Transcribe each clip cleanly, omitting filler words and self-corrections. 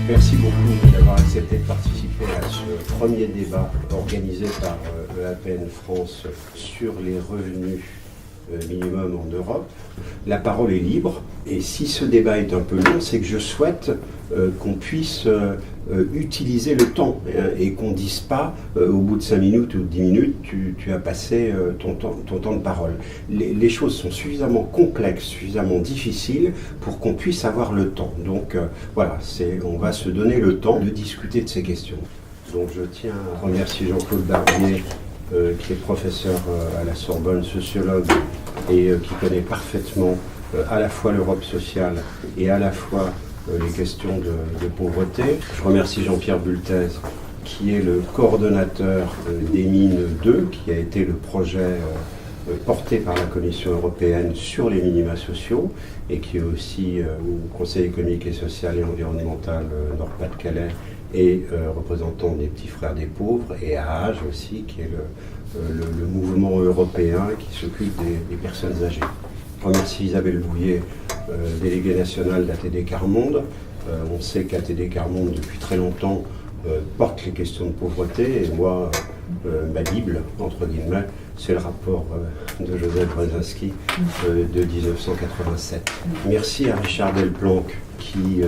Merci beaucoup d'avoir accepté de participer à ce premier débat organisé par EAPN France sur les revenus minimum en Europe. La parole est libre et si ce débat est un peu long, c'est que je souhaite qu'on puisse utiliser le temps et qu'on ne dise pas au bout de 5 minutes ou 10 minutes tu as passé ton temps de parole. Les choses sont suffisamment complexes, suffisamment difficiles pour qu'on puisse avoir le temps. Donc voilà, on va se donner le temps de discuter de ces questions. Donc je tiens à remercier Jean-Claude Barbier qui est professeur à la Sorbonne, sociologue et qui connaît parfaitement à la fois l'Europe sociale et à la fois les questions de pauvreté. Je remercie Jean-Pierre Bultez, qui est le coordonnateur des mines 2, qui a été le projet porté par la Commission européenne sur les minima sociaux et qui est aussi au Conseil économique et social et environnemental Nord-Pas-de-Calais et représentant des petits frères des pauvres, et à AGE aussi, qui est le mouvement européen qui s'occupe des personnes âgées. Je remercie Isabelle Bouillet, déléguée nationale d'ATD Quart Monde. On sait qu'ATD Quart Monde, depuis très longtemps, porte les questions de pauvreté, et moi, ma Bible, entre guillemets, c'est le rapport de Joseph Brzezinski de 1987. Merci à Richard Delplanque, qui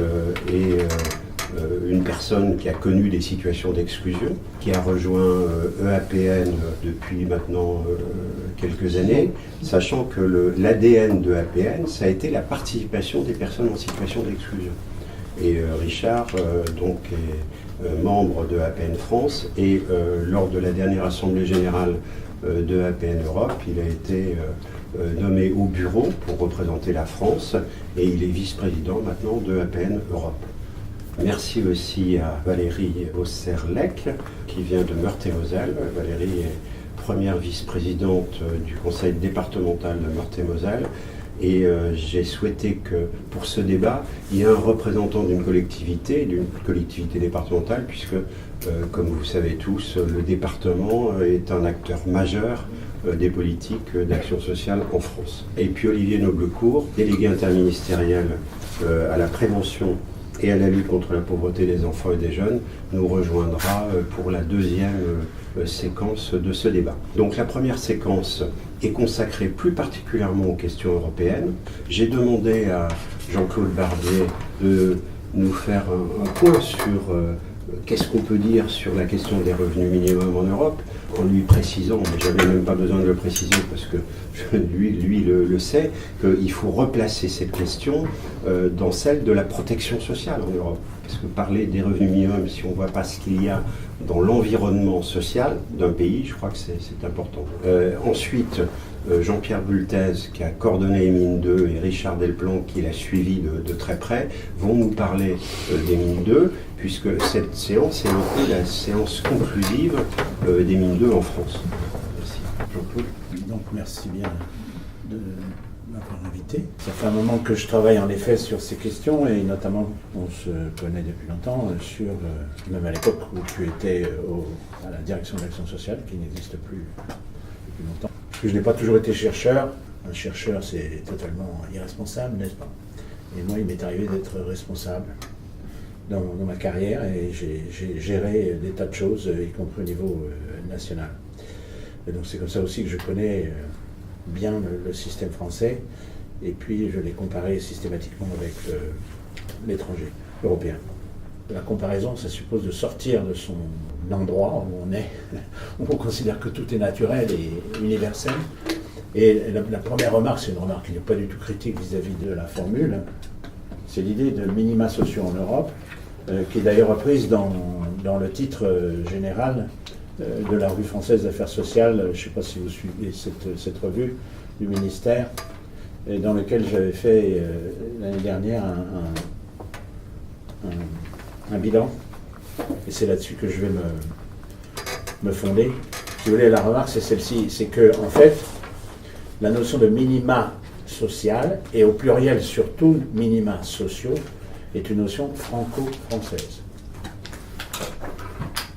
est une personne qui a connu des situations d'exclusion, qui a rejoint EAPN depuis maintenant quelques années, sachant que l'ADN de EAPN, ça a été la participation des personnes en situation d'exclusion. Et Richard, donc, est membre de EAPN France, et lors de la dernière Assemblée Générale de EAPN Europe, il a été nommé au bureau pour représenter la France, et il est vice-président maintenant de EAPN Europe. Merci aussi à Valérie Osserlec, qui vient de Meurthe-et-Moselle. Valérie est première vice-présidente du conseil départemental de Meurthe-et-Moselle. Et j'ai souhaité que pour ce débat, il y ait un représentant d'une collectivité départementale, puisque, comme vous savez tous, le département est un acteur majeur des politiques d'action sociale en France. Et puis Olivier Noblecourt, délégué interministériel à la prévention et à la lutte contre la pauvreté des enfants et des jeunes, nous rejoindra pour la deuxième séquence de ce débat. Donc la première séquence est consacrée plus particulièrement aux questions européennes. J'ai demandé à Jean-Claude Barbier de nous faire un point sur qu'est-ce qu'on peut dire sur la question des revenus minimums en Europe, en lui précisant, mais je n'avais même pas besoin de le préciser parce que lui le sait, qu'il faut replacer cette question dans celle de la protection sociale en Europe. Parce que parler des revenus minimums, si on ne voit pas ce qu'il y a dans l'environnement social d'un pays, je crois que c'est important. Ensuite, Jean-Pierre Bultez, qui a coordonné les mines 2, et Richard Delplanque, qui l'a suivi de très près, vont nous parler des mines 2, puisque cette séance est un peu la séance conclusive des mines 2 en France. Merci. Jean-Claude. Donc merci bien de m'avoir invité. Ça fait un moment que je travaille en effet sur ces questions, et notamment on se connaît depuis longtemps, même à l'époque où tu étais à la direction de l'action sociale, qui n'existe plus depuis longtemps. Parce que je n'ai pas toujours été chercheur. Un chercheur, c'est totalement irresponsable, n'est-ce pas? Et moi, il m'est arrivé d'être responsable dans ma carrière, et j'ai géré des tas de choses, y compris au niveau national. Et donc c'est comme ça aussi que je connais bien le système français, et puis je l'ai comparé systématiquement avec l'étranger, européen. La comparaison, ça suppose de sortir de son endroit où on est, où on considère que tout est naturel et universel. Et la première remarque, c'est une remarque qui n'est pas du tout critique vis-à-vis de la formule, c'est l'idée de minima sociaux en Europe, qui est d'ailleurs reprise dans le titre général de la revue française d'affaires sociales. Je ne sais pas si vous suivez cette revue du ministère, dans lequel j'avais fait l'année dernière un bilan, et c'est là-dessus que je vais me fonder. Si vous voulez, la remarque, c'est celle-ci, c'est que, en fait, la notion de minima social, et au pluriel surtout minima sociaux, est une notion franco-française.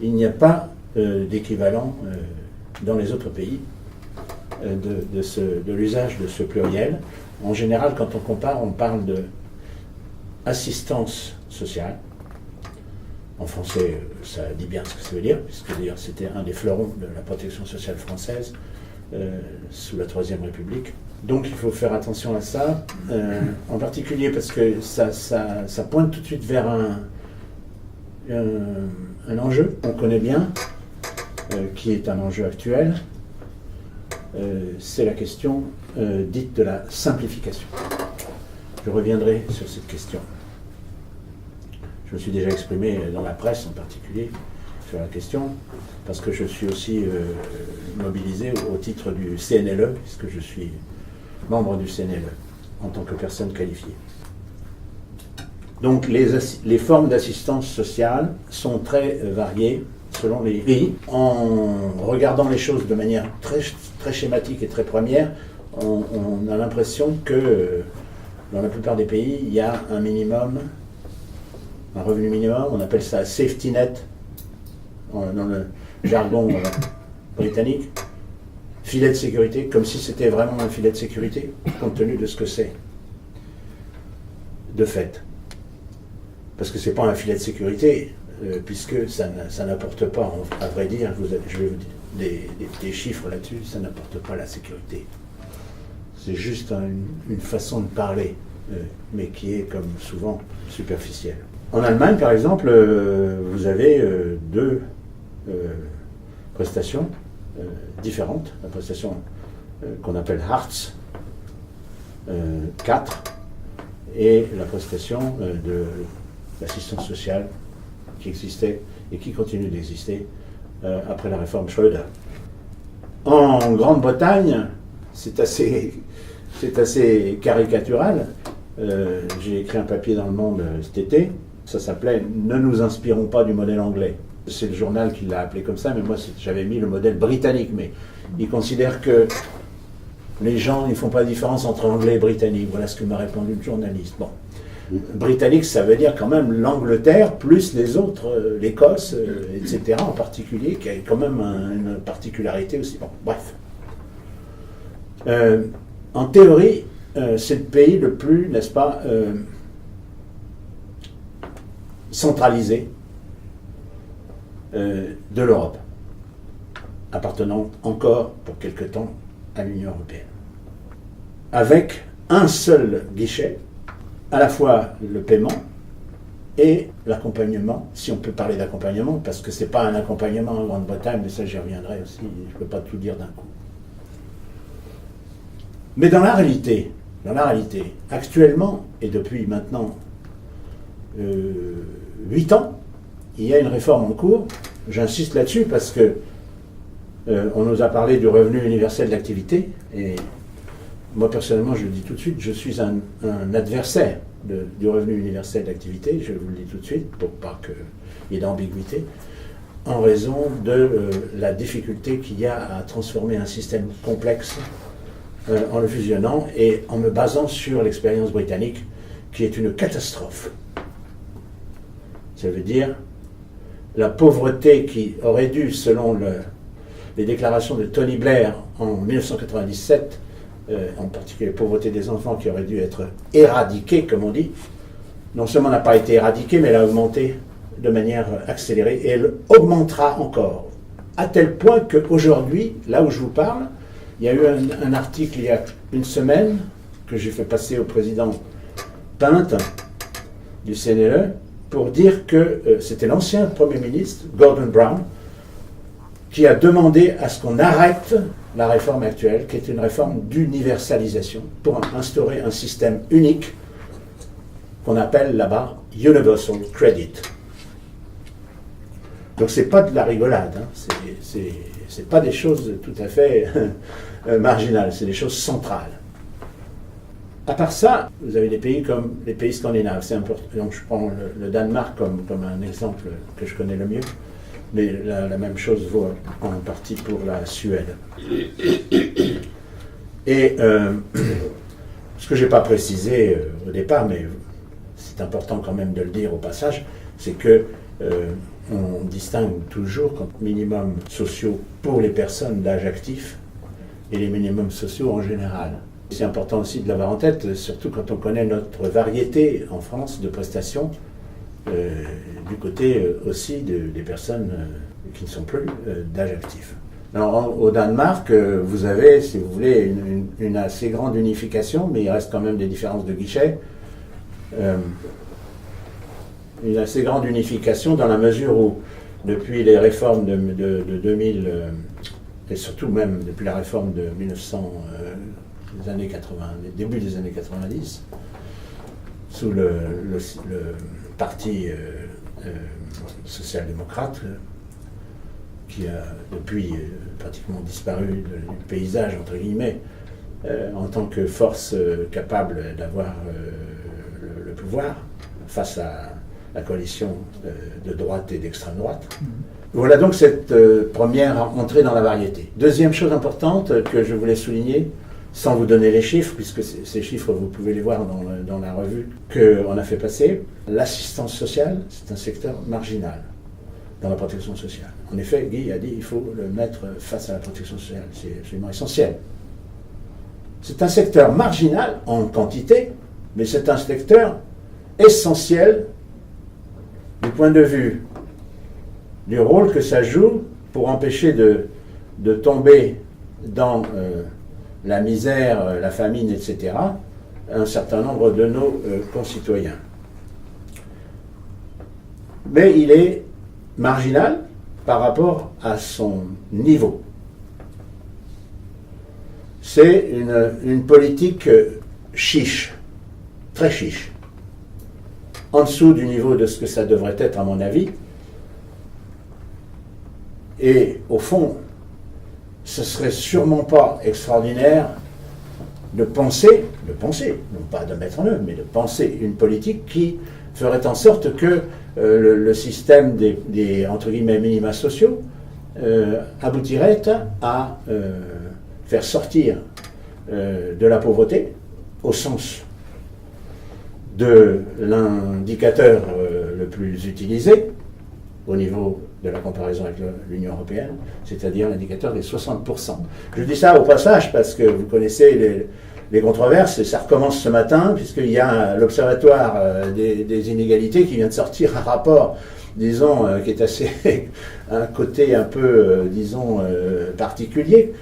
Il n'y a pas d'équivalent dans les autres pays de l'usage de ce pluriel. En général, quand on compare, on parle de assistance sociale, En français, ça dit bien ce que ça veut dire, puisque d'ailleurs c'était un des fleurons de la protection sociale française sous la Troisième République. Donc il faut faire attention à ça, en particulier parce que ça pointe tout de suite vers un enjeu qu'on connaît bien, qui est un enjeu actuel. C'est la question dite de la simplification. Je reviendrai sur cette question. Je me suis déjà exprimé dans la presse en particulier sur la question, parce que je suis aussi mobilisé au titre du CNLE, puisque je suis membre du CNLE en tant que personne qualifiée. Donc les formes d'assistance sociale sont très variées selon les pays. En regardant les choses de manière très schématique et très première, on a l'impression que dans la plupart des pays, il y a un minimum, un revenu minimum, on appelle ça safety net dans le jargon britannique, filet de sécurité, comme si c'était vraiment un filet de sécurité, compte tenu de ce que c'est, de fait. Parce que ce n'est pas un filet de sécurité, puisque ça n'apporte pas, à vrai dire, je vais vous dire des chiffres là-dessus, ça n'apporte pas la sécurité. C'est juste une façon de parler, mais qui est, comme souvent, superficielle. En Allemagne, par exemple, vous avez deux prestations différentes. La prestation qu'on appelle Hartz 4 et la prestation de l'assistance sociale qui existait et qui continue d'exister après la réforme Schröder. En Grande-Bretagne, c'est assez caricatural. J'ai écrit un papier dans Le Monde cet été. Ça s'appelait « Ne nous inspirons pas du modèle anglais ». C'est le journal qui l'a appelé comme ça, mais moi j'avais mis le modèle britannique. Mais il considère que les gens ne font pas de différence entre anglais et britannique. Voilà ce que m'a répondu le journaliste. Bon. Britannique, ça veut dire quand même l'Angleterre, plus les autres, l'Écosse, etc. en particulier, qui a quand même une particularité aussi. Bon, bref. En théorie, c'est le pays le plus, n'est-ce pas, centralisé de l'Europe, appartenant encore pour quelque temps à l'Union européenne. Avec un seul guichet, à la fois le paiement et l'accompagnement, si on peut parler d'accompagnement, parce que ce n'est pas un accompagnement en Grande-Bretagne, mais ça j'y reviendrai aussi, je ne peux pas tout dire d'un coup. Mais dans la réalité, actuellement, et depuis maintenant 8 ans, il y a une réforme en cours. J'insiste là-dessus parce que on nous a parlé du revenu universel d'activité, et moi personnellement, je le dis tout de suite, je suis un adversaire du revenu universel d'activité, je vous le dis tout de suite, pour pas qu'il y ait d'ambiguïté, en raison de la difficulté qu'il y a à transformer un système complexe en le fusionnant et en me basant sur l'expérience britannique, qui est une catastrophe. Ça veut dire la pauvreté qui aurait dû, selon les déclarations de Tony Blair en 1997, en particulier la pauvreté des enfants qui aurait dû être éradiquée, comme on dit, non seulement n'a pas été éradiquée, mais elle a augmenté de manière accélérée, et elle augmentera encore, à tel point qu'aujourd'hui, là où je vous parle, il y a eu un article il y a une semaine que j'ai fait passer au président Pinte du CNLE pour dire que c'était l'ancien Premier ministre, Gordon Brown, qui a demandé à ce qu'on arrête la réforme actuelle, qui est une réforme d'universalisation, pour instaurer un système unique qu'on appelle là-bas Universal Credit. Donc c'est pas de la rigolade, hein. C'est pas des choses tout à fait marginales, c'est des choses centrales. À part ça, vous avez des pays comme les pays scandinaves. C'est important. Donc je prends le Danemark comme un exemple que je connais le mieux, mais la même chose vaut en partie pour la Suède. Et ce que je n'ai pas précisé au départ, mais c'est important quand même de le dire au passage, c'est que on distingue toujours comme minimums sociaux pour les personnes d'âge actif et les minimums sociaux en général. C'est important aussi de l'avoir en tête, surtout quand on connaît notre variété en France de prestations du côté aussi des personnes qui ne sont plus d'âge actif. Alors, au Danemark, vous avez, si vous voulez, une assez grande unification, mais il reste quand même des différences de guichet. Une assez grande unification dans la mesure où, depuis les réformes de 2000, et surtout même depuis la réforme de 1900, des années 80, début des années 90, sous le parti social-démocrate, qui a depuis pratiquement disparu du paysage, entre guillemets, en tant que force capable d'avoir le pouvoir face à la coalition de droite et d'extrême droite. Voilà donc cette première entrée dans la variété. Deuxième chose importante que je voulais souligner, sans vous donner les chiffres, puisque ces chiffres, vous pouvez les voir dans la revue qu'on a fait passer, l'assistance sociale, c'est un secteur marginal dans la protection sociale. En effet, Guy a dit qu'il faut le mettre face à la protection sociale, c'est absolument essentiel. C'est un secteur marginal en quantité, mais c'est un secteur essentiel du point de vue du rôle que ça joue pour empêcher de tomber dans la misère, la famine, etc., un certain nombre de nos concitoyens. Mais il est marginal par rapport à son niveau. C'est une politique chiche, très chiche, en dessous du niveau de ce que ça devrait être à mon avis. Et au fond, ce serait sûrement pas extraordinaire de penser, non pas de mettre en œuvre, mais de penser une politique qui ferait en sorte que le système des entre guillemets minima sociaux aboutirait à faire sortir de la pauvreté, au sens de l'indicateur le plus utilisé au niveau de la comparaison avec l'Union européenne, c'est-à-dire l'indicateur des 60%. Je dis ça au passage parce que vous connaissez les controverses, et ça recommence ce matin, puisqu'il y a l'Observatoire des inégalités qui vient de sortir un rapport, disons, qui est assez, un côté un peu, disons, particulier,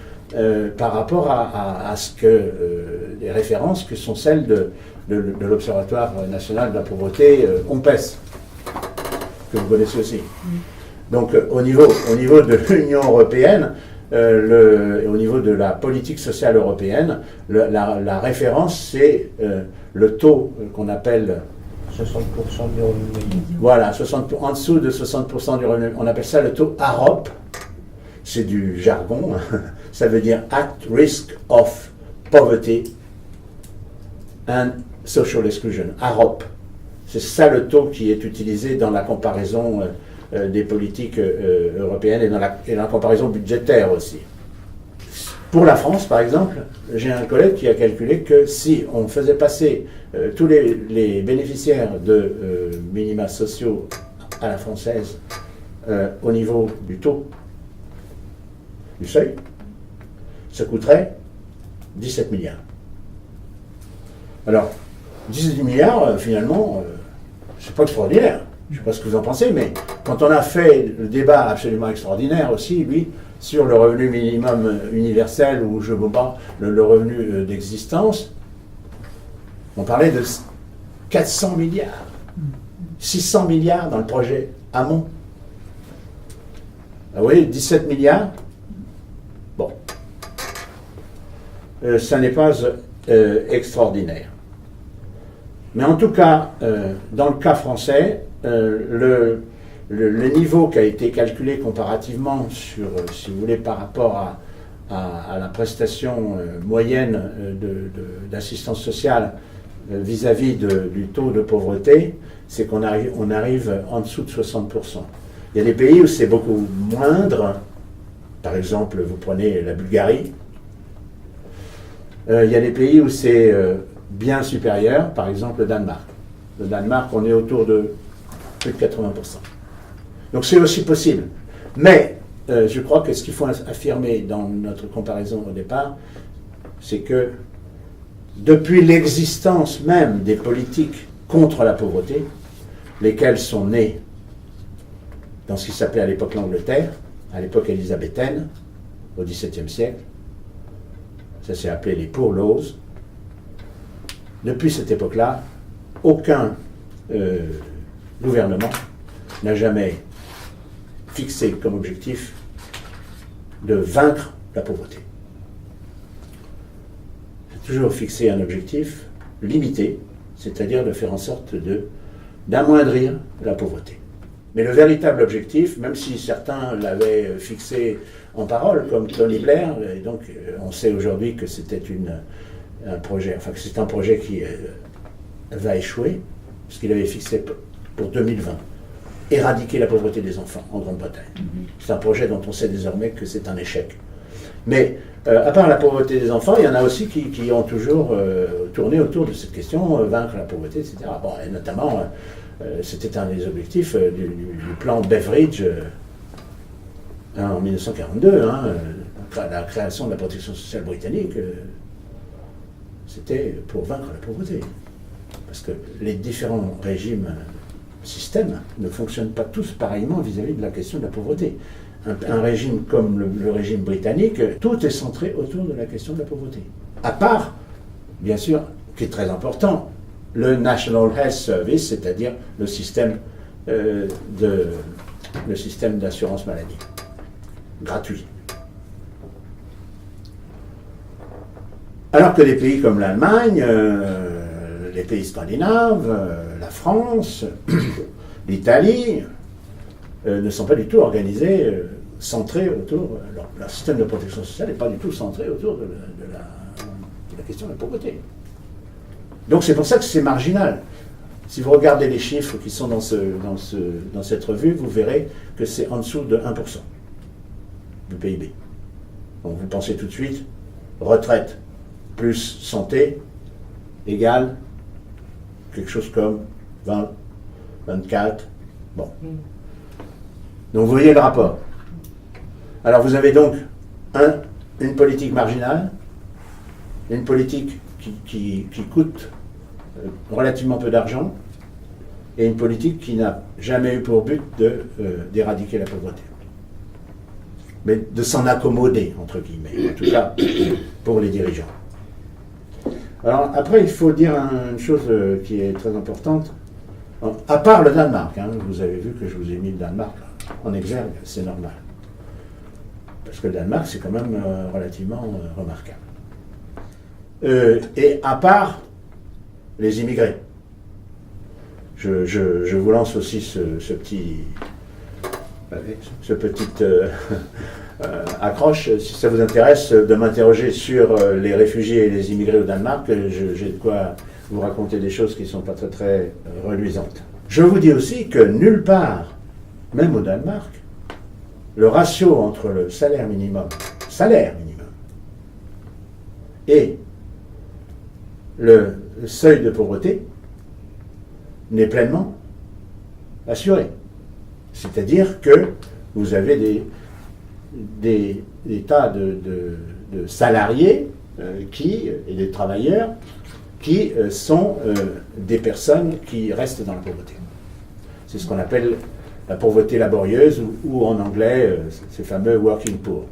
par rapport à ce que les références que sont celles de l'Observatoire national de la pauvreté, OMPES, que vous connaissez aussi. Donc au niveau de l'Union européenne, au niveau de la politique sociale européenne, la référence, c'est le taux qu'on appelle 60% du revenu médian. Voilà, en dessous de 60% du revenu. On appelle ça le taux AROP. C'est du jargon. Ça veut dire At Risk of Poverty and Social Exclusion. AROP. C'est ça le taux qui est utilisé dans la comparaison des politiques européennes et dans la comparaison budgétaire aussi. Pour la France, par exemple, j'ai un collègue qui a calculé que si on faisait passer tous les bénéficiaires de minima sociaux à la française au niveau du taux, du seuil, ça coûterait 17 milliards. Alors, 17 milliards, finalement, c'est pas extraordinaire. Je ne sais pas ce que vous en pensez, mais quand on a fait le débat absolument extraordinaire aussi, lui, sur le revenu minimum universel, ou je ne veux pas, le revenu d'existence, on parlait de 400 milliards, 600 milliards dans le projet Hamon. Vous voyez, 17 milliards, bon, ça n'est pas extraordinaire. Mais en tout cas, dans le cas français, le niveau qui a été calculé comparativement sur, si vous voulez, par rapport à la prestation moyenne d'assistance sociale vis-à-vis du taux de pauvreté, c'est qu'on arrive en dessous de 60%. Il y a des pays où c'est beaucoup moindre. Par exemple, vous prenez la Bulgarie. Il y a des pays où c'est bien supérieur, par exemple le Danemark. Le Danemark, on est autour de plus de 80%. Donc c'est aussi possible. Mais je crois que ce qu'il faut affirmer dans notre comparaison au départ, c'est que depuis l'existence même des politiques contre la pauvreté, lesquels sont nés dans ce qui s'appelait à l'époque l'Angleterre, à l'époque élisabéthaine, au XVIIe siècle. Ça s'est appelé les Poor Laws. Depuis cette époque-là, aucun gouvernement n'a jamais fixé comme objectif de vaincre la pauvreté. C'est toujours fixé un objectif limité, c'est-à-dire de faire en sorte d'amoindrir la pauvreté. Mais le véritable objectif, même si certains l'avaient fixé en parole, comme Tony Blair, et donc on sait aujourd'hui que c'était un projet, enfin que c'est un projet qui va échouer, parce qu'il avait fixé pour 2020, éradiquer la pauvreté des enfants en Grande-Bretagne. C'est un projet dont on sait désormais que c'est un échec. Mais à part la pauvreté des enfants, il y en a aussi qui ont toujours tourné autour de cette question, vaincre la pauvreté, etc. Bon, et notamment, c'était un des objectifs du plan Beveridge en 1942, la création de la protection sociale britannique, c'était pour vaincre la pauvreté. Parce que les différents systèmes ne fonctionnent pas tous pareillement vis-à-vis de la question de la pauvreté. Un régime comme le régime britannique, tout est centré autour de la question de la pauvreté. À part, bien sûr, qui est très important, le National Health Service, c'est-à-dire le système d'assurance maladie, gratuit. Alors que les pays comme l'Allemagne, les pays scandinaves, la France, l'Italie, ne sont pas du tout organisés, centrés autour. Alors, leur système de protection sociale n'est pas du tout centré autour de la question de la pauvreté. Donc c'est pour ça que c'est marginal. Si vous regardez les chiffres qui sont dans cette revue, vous verrez que c'est en dessous de 1% du PIB. Donc vous pensez tout de suite, retraite plus santé égale quelque chose comme 20, 24, bon. Donc vous voyez le rapport. Alors vous avez donc une politique marginale, une politique qui coûte relativement peu d'argent, et une politique qui n'a jamais eu pour but d'éradiquer la pauvreté. Mais de s'en accommoder, entre guillemets, en tout cas pour les dirigeants. Alors après, il faut dire une chose qui est très importante. À part le Danemark, vous avez vu que je vous ai mis le Danemark en exergue, c'est normal. Parce que le Danemark, c'est quand même relativement remarquable. Et à part les immigrés, je vous lance aussi ce petit accroche, si ça vous intéresse de m'interroger sur les réfugiés et les immigrés au Danemark, j'ai de quoi vous raconter des choses qui ne sont pas très très reluisantes. Je vous dis aussi que nulle part, même au Danemark, le ratio entre le salaire minimum et le seuil de pauvreté n'est pleinement assuré. C'est-à-dire que vous avez des tas de salariés et des travailleurs qui sont des personnes qui restent dans la pauvreté. C'est ce qu'on appelle la pauvreté laborieuse ou en anglais, ces fameux working poor.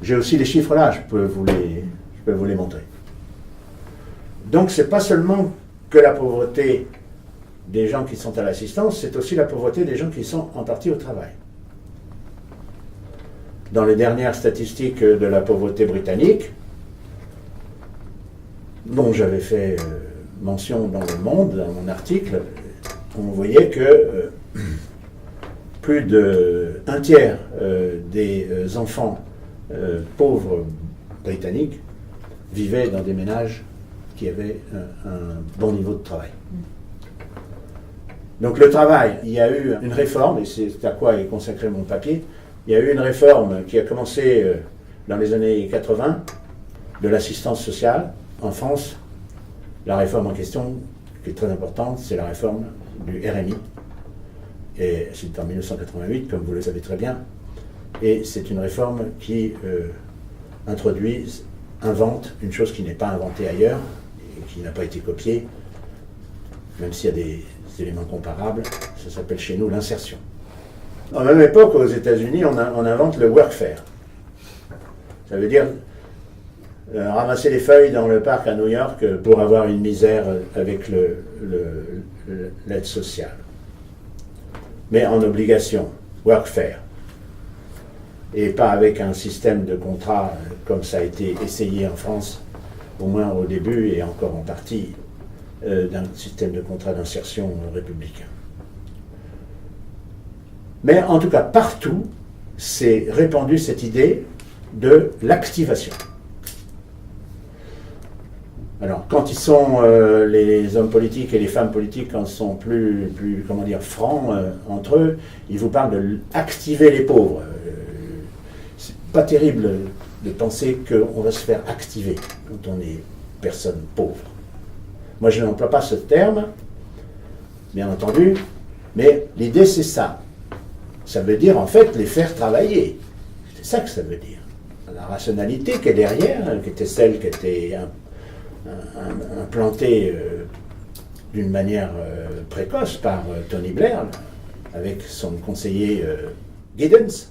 J'ai aussi les chiffres là, je peux vous les montrer. Donc c'est pas seulement que la pauvreté des gens qui sont à l'assistance, c'est aussi la pauvreté des gens qui sont en partie au travail. Dans les dernières statistiques de la pauvreté britannique, dont j'avais fait mention dans Le Monde, dans mon article, on voyait que plus d'un tiers des enfants pauvres britanniques vivaient dans des ménages qui avaient un bon niveau de travail. Donc le travail, il y a eu une réforme, et c'est à quoi est consacré mon papier, il y a eu une réforme qui a commencé dans les années 80 de l'assistance sociale. En France, la réforme en question, qui est très importante, c'est la réforme du RMI. Et c'est en 1988, comme vous le savez très bien. Et c'est une réforme qui invente une chose qui n'est pas inventée ailleurs, et qui n'a pas été copiée, même s'il y a des éléments comparables, ça s'appelle chez nous l'insertion. À la même époque, aux États-Unis, on invente le workfare. Ça veut dire ramasser les feuilles dans le parc à New York pour avoir une misère avec l'aide sociale. Mais en obligation, workfare. Et pas avec un système de contrat comme ça a été essayé en France, au moins au début et encore en partie, d'un système de contrat d'insertion républicain. Mais en tout cas, partout, s'est répandue cette idée de l'activation. Alors, quand ils sont, les hommes politiques et les femmes politiques, quand ils sont plus comment dire, francs entre eux, ils vous parlent de activer les pauvres. C'est pas terrible de penser qu'on va se faire activer quand on est personne pauvre. Moi, je n'emploie pas ce terme, bien entendu, mais l'idée, c'est ça. Ça veut dire, en fait, les faire travailler. C'est ça que ça veut dire. La rationalité qui est derrière, qui était celle qui était implantée d'une manière précoce par Tony Blair, avec son conseiller Giddens,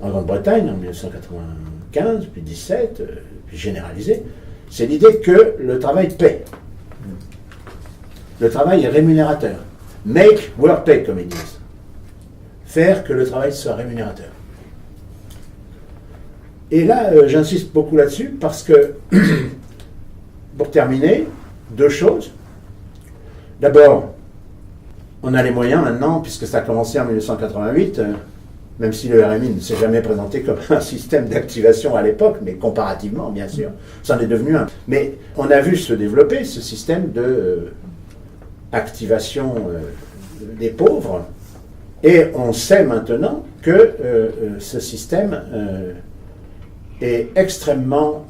en Grande-Bretagne, en 1995, puis 17, puis généralisé, c'est l'idée que le travail paie. Le travail est rémunérateur. Make work pay, comme ils disent. Faire que le travail soit rémunérateur. Et là, j'insiste beaucoup là-dessus parce que, pour terminer, deux choses. D'abord, on a les moyens maintenant, puisque ça a commencé en 1988, même si le RMI ne s'est jamais présenté comme un système d'activation à l'époque, mais comparativement, bien sûr, ça en est devenu un. Mais on a vu se développer ce système de activation des pauvres, et on sait maintenant que ce système est extrêmement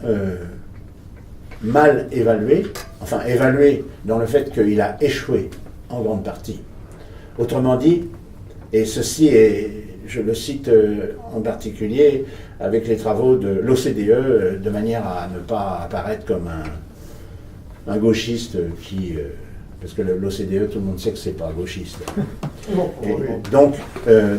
mal évalué, enfin évalué dans le fait qu'il a échoué en grande partie. Autrement dit, et ceci est, je le cite en particulier avec les travaux de l'OCDE, de manière à ne pas apparaître comme un gauchiste qui... parce que l'OCDE, tout le monde sait que c'est pas gauchiste. Donc,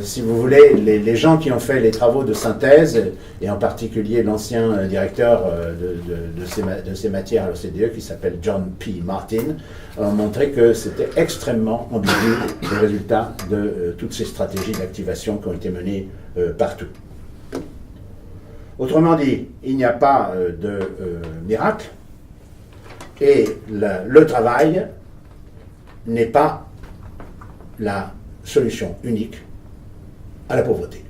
si vous voulez, les gens qui ont fait les travaux de synthèse, et en particulier l'ancien directeur de ces matières à l'OCDE, qui s'appelle John P. Martin, ont montré que c'était extrêmement ambigu le résultat de toutes ces stratégies d'activation qui ont été menées partout. Autrement dit, il n'y a pas de miracle, et le travail n'est pas la solution unique à la pauvreté.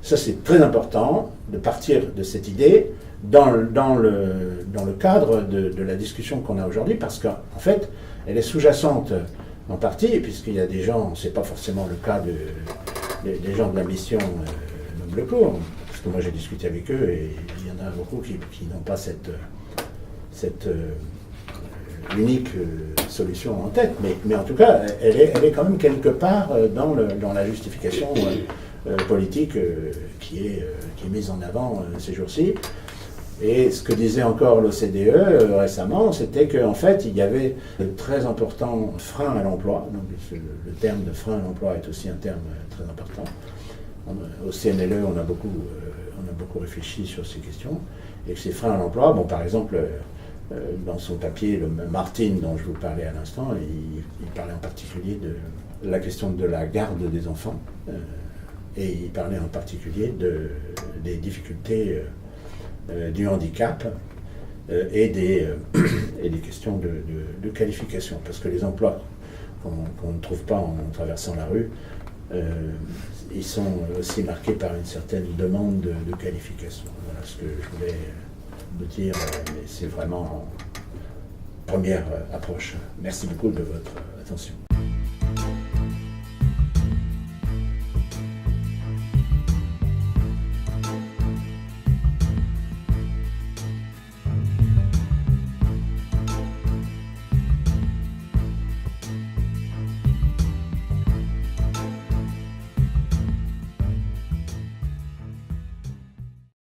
Ça, c'est très important de partir de cette idée dans le cadre de la discussion qu'on a aujourd'hui, parce qu'en fait, elle est sous-jacente en partie, puisqu'il y a des gens, c'est pas forcément le cas des gens de la mission Noble-Cour, parce que moi j'ai discuté avec eux et il y en a beaucoup qui n'ont pas cette unique solution en tête, mais en tout cas, elle est quand même quelque part dans la justification politique qui est mise en avant ces jours-ci. Et ce que disait encore l'OCDE récemment, c'était qu'en fait, il y avait de très importants freins à l'emploi. Donc, le terme de frein à l'emploi est aussi un terme très important. Au CNLE, on a beaucoup réfléchi sur ces questions. Et que ces freins à l'emploi, bon, par exemple, dans son papier, le Martin dont je vous parlais à l'instant, il parlait en particulier de la question de la garde des enfants, et il parlait en particulier des difficultés du handicap et des questions de qualification, parce que les emplois qu'on ne trouve pas en traversant la rue, ils sont aussi marqués par une certaine demande de qualification. Voilà ce que je voulais vous dire, mais c'est vraiment en première approche. Merci beaucoup de votre attention.